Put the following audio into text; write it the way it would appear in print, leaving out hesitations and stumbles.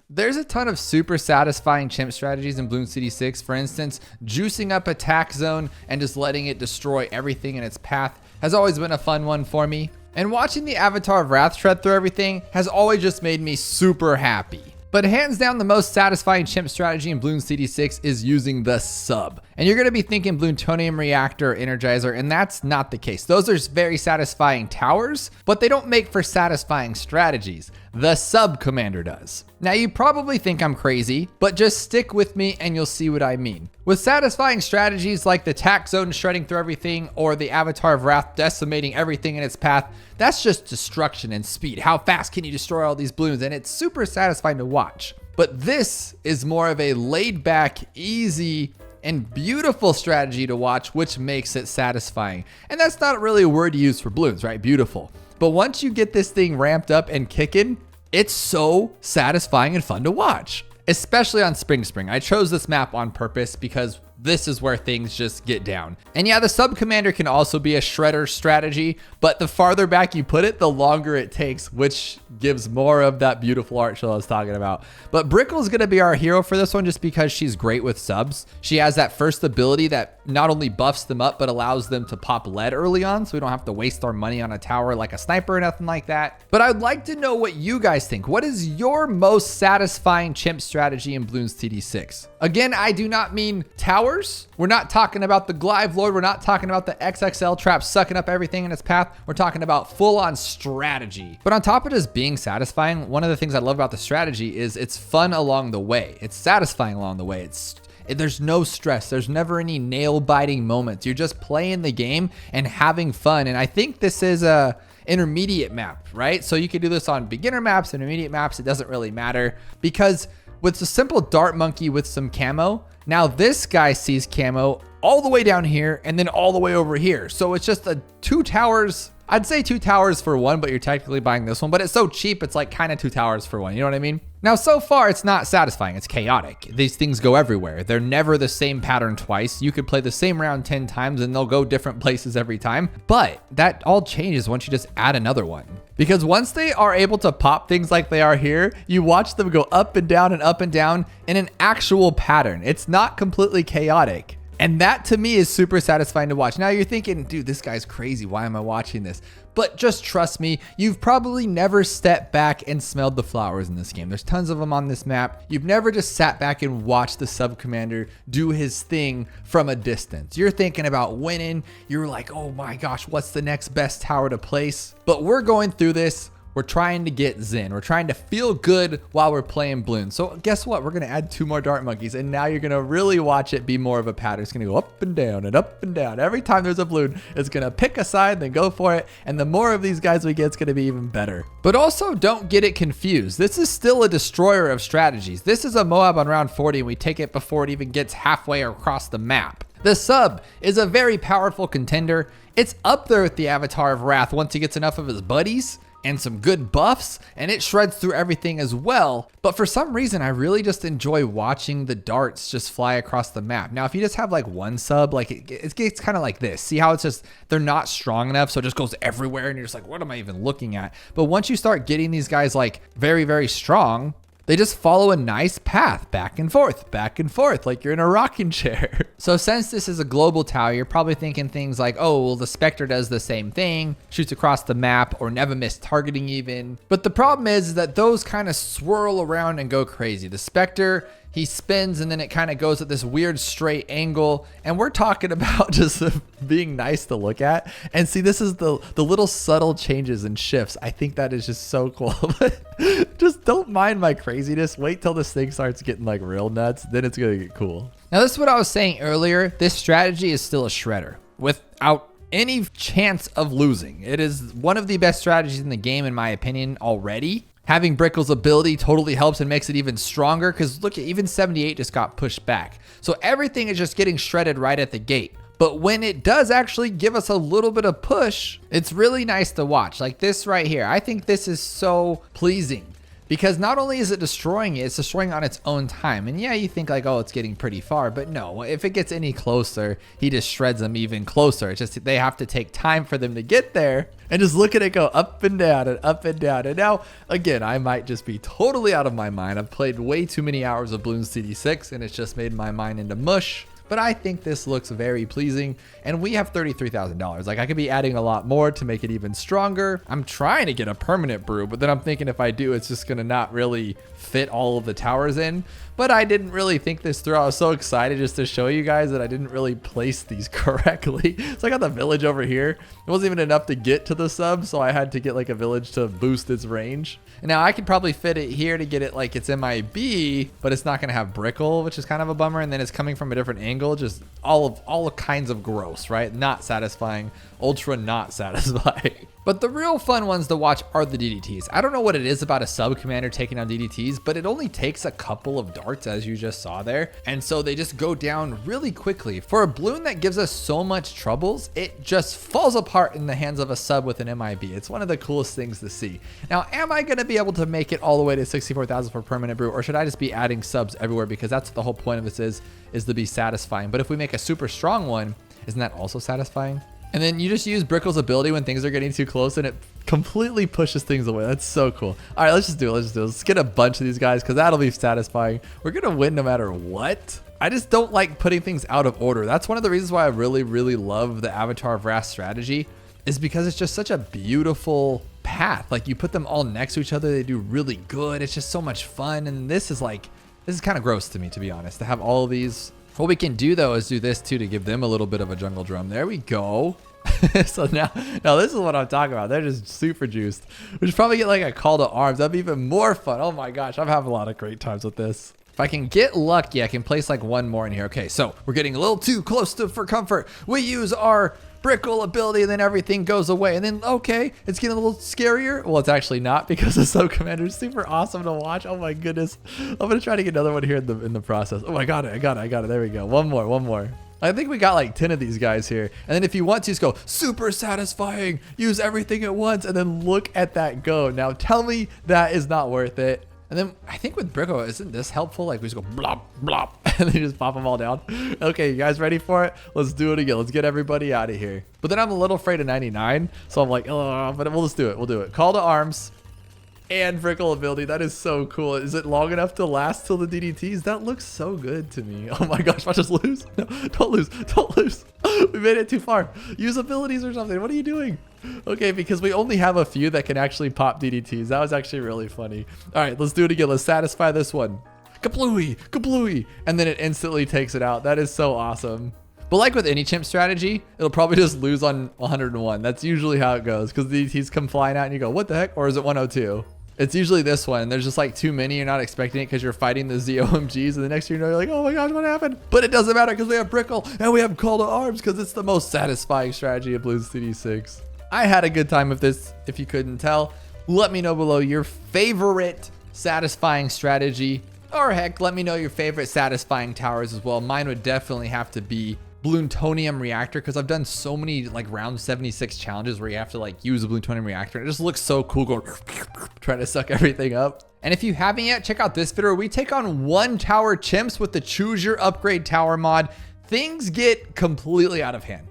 There's a ton of super satisfying chimp strategies in Bloons TD6. For instance, juicing up attack zone and just letting it destroy everything in its path has always been a fun one for me. And watching the Avatar of Wrath shred through everything has always just made me super happy. But hands down, the most satisfying chimp strategy in Bloons TD6 is using the sub. And you're going to be thinking Bloontonium Reactor or Energizer, and that's not the case. Those are very satisfying towers, but they don't make for satisfying strategies. The sub commander does. Now you probably think I'm crazy, but just stick with me and you'll see what I mean. With satisfying strategies like the attack zone shredding through everything or the Avatar of Wrath decimating everything in its path, that's just destruction and speed. How fast can you destroy all these balloons? And it's super satisfying to watch. But this is more of a laid back, easy, and beautiful strategy to watch, which makes it satisfying. And that's not really a word to use for balloons, right? Beautiful. But once you get this thing ramped up and kicking, it's so satisfying and fun to watch, especially on Spring. I chose this map on purpose because this is where things just get down. And yeah, the sub commander can also be a shredder strategy, but the farther back you put it, the longer it takes, which gives more of that beautiful art show I was talking about. But Brickell is going to be our hero for this one just because she's great with subs. She has that first ability that not only buffs them up, but allows them to pop lead early on, so we don't have to waste our money on a tower like a sniper or nothing like that. But I'd like to know what you guys think. What is your most satisfying chimp strategy in Bloons TD6? Again, I do not mean towers. We're not talking about the Glyve Lord. We're not talking about the XXL trap sucking up everything in its path. We're talking about full-on strategy. But on top of just being satisfying, one of the things I love about the strategy is it's fun along the way. It's satisfying along the way. There's no stress. There's never any nail-biting moments. You're just playing the game and having fun. And I think this is a intermediate map, right? So you could do this on beginner maps, intermediate maps. It doesn't really matter because with a simple dart monkey with some camo, now this guy sees camo all the way down here and then all the way over here. So it's just a 2 towers. I'd say 2 towers for 1, but you're technically buying this one, but it's so cheap. It's like kind of 2 towers for 1. You know what I mean? Now, so far it's not satisfying. It's chaotic. These things go everywhere. They're never the same pattern twice. You could play the same round 10 times and they'll go different places every time. But that all changes once you just add another one. Because once they are able to pop things like they are here, you watch them go up and down in an actual pattern. It's not completely chaotic. And that to me is super satisfying to watch. Now you're thinking, dude, this guy's crazy. Why am I watching this? But just trust me, you've probably never stepped back and smelled the flowers in this game. There's tons of them on this map. You've never just sat back and watched the sub commander do his thing from a distance. You're thinking about winning. You're like, oh my gosh, what's the next best tower to place? But we're going through this. We're trying to get zen. We're trying to feel good while we're playing Bloons. So guess what? We're going to add 2 more dart monkeys. And now you're going to really watch it be more of a pattern. It's going to go up and down and up and down. Every time there's a Bloon, it's going to pick a side, then go for it. And the more of these guys we get, it's going to be even better. But also don't get it confused. This is still a destroyer of strategies. This is a Moab on round 40 and we take it before it even gets halfway across the map. The sub is a very powerful contender. It's up there with the Avatar of Wrath once he gets enough of his buddies and some good buffs, and it shreds through everything as well. But for some reason, I really just enjoy watching the darts just fly across the map. Now, if you just have like one sub, like it gets kind of like this. See how it's just, they're not strong enough, so it just goes everywhere, and you're just like, what am I even looking at? But once you start getting these guys like very, very strong, they just follow a nice path back and forth, like you're in a rocking chair. So since this is a global tower, you're probably thinking things like, oh, well, the Spectre does the same thing, shoots across the map, or never miss targeting even. But the problem is that those kind of swirl around and go crazy. The Spectre, he spins and then it kind of goes at this weird straight angle. And we're talking about just being nice to look at. And see, this is the little subtle changes and shifts. I think that is just so cool. Just don't mind my craziness. Wait till this thing starts getting like real nuts. Then it's going to get cool. Now, this is what I was saying earlier. This strategy is still a shredder without any chance of losing. It is one of the best strategies in the game, in my opinion, already. Having Brickell's ability totally helps and makes it even stronger because look, even 78 just got pushed back. So everything is just getting shredded right at the gate. But when it does actually give us a little bit of push, it's really nice to watch. Like this right here. I think this is so pleasing. Because not only is it destroying it, it's destroying on its own time. And yeah, you think like, oh, it's getting pretty far, but no, if it gets any closer, he just shreds them even closer. It's just, they have to take time for them to get there, and just look at it go up and down and up and down. And now, again, I might just be totally out of my mind. I've played way too many hours of Bloons TD6, and it's just made my mind into mush. But I think this looks very pleasing, and we have $33,000. Like, I could be adding a lot more to make it even stronger. I'm trying to get a permanent brew, but then I'm thinking if I do, it's just gonna not really fit all of the towers in. But I didn't really think this through. I was so excited just to show you guys that I didn't really place these correctly. So I got the village over here. It wasn't even enough to get to the sub, so I had to get like a village to boost its range. And now I could probably fit it here to get it like it's MIB, but it's not gonna have Brickell, which is kind of a bummer. And then it's coming from a different angle, just all kinds of gross, right? Not satisfying, ultra not satisfying. But the real fun ones to watch are the DDTs. I don't know what it is about a sub commander taking on DDTs, but it only takes a couple of darts, as you just saw there. And so they just go down really quickly. For a Bloon that gives us so much troubles, it just falls apart in the hands of a sub with an MIB. It's one of the coolest things to see. Now, am I gonna be able to make it all the way to 64,000 for permanent brew, or should I just be adding subs everywhere? Because that's what the whole point of this is to be satisfying. But if we make a super strong one, isn't that also satisfying? And then you just use Brickell's ability when things are getting too close, and it completely pushes things away. That's so cool. All right, let's just do it. Let's get a bunch of these guys, because that'll be satisfying. We're gonna win no matter what. I just don't like putting things out of order. That's one of the reasons why I really, really love the Avatar of Wrath strategy, is because it's just such a beautiful path. Like, you put them all next to each other, they do really good. It's just so much fun. And this is kind of gross to me, to be honest, to have all of these. What we can do though is do this too, to give them a little bit of a jungle drum. There we go. So now this is what I'm talking about. They're just super juiced. We should probably get like a call to arms. That'd be even more fun. Oh my gosh, I'm having a lot of great times with this. If I can get lucky, I can place like one more in here. Okay, so we're getting a little too close for comfort. We use our Brickell ability, and then everything goes away. And then, okay, it's getting a little scarier. Well, it's actually not, because the sub commander is super awesome to watch. Oh my goodness. I'm gonna try to get another one here in the process. Oh, I got it. There we go. One more. I think we got like 10 of these guys here. And then if you want to, just go super satisfying, use everything at once, and then look at that go. Now tell me that is not worth it. And then I think with Brickell, isn't this helpful? Like, we just go blop, blop, and then just pop them all down. Okay, you guys ready for it? Let's do it again. Let's get everybody out of here. But then I'm a little afraid of 99. So I'm like, oh, but we'll just do it. We'll do it. Call to arms and Brickell ability. That is so cool. Is it long enough to last till the DDTs? That looks so good to me. Oh my gosh, watch us lose. No, don't lose. Don't lose. We made it too far. Use abilities or something. What are you doing? Okay, because we only have a few that can actually pop DDTs. That was actually really funny. All right, let's do it again. Let's satisfy this one. Kablooey, kablooey. And then it instantly takes it out. That is so awesome. But like with any chimp strategy, it'll probably just lose on 101. That's usually how it goes, because the DDTs come flying out and you go, what the heck? Or is it 102? It's usually this one. There's just like too many. You're not expecting it because you're fighting the ZOMGs. And the next thing you know, you're like, oh my gosh, what happened? But it doesn't matter, because we have Brickell and we have Call to Arms, because it's the most satisfying strategy of Bloons TD6. I had a good time with this, if you couldn't tell. Let me know below your favorite satisfying strategy, or heck, let me know your favorite satisfying towers as well. Mine would definitely have to be Bloontonium Reactor, because I've done so many like round 76 challenges where you have to like use a Bloontonium Reactor. It just looks so cool, going trying to suck everything up. And if you haven't yet, check out this video where we take on 1 tower chimps with the Choose Your Upgrade Tower mod. Things get completely out of hand.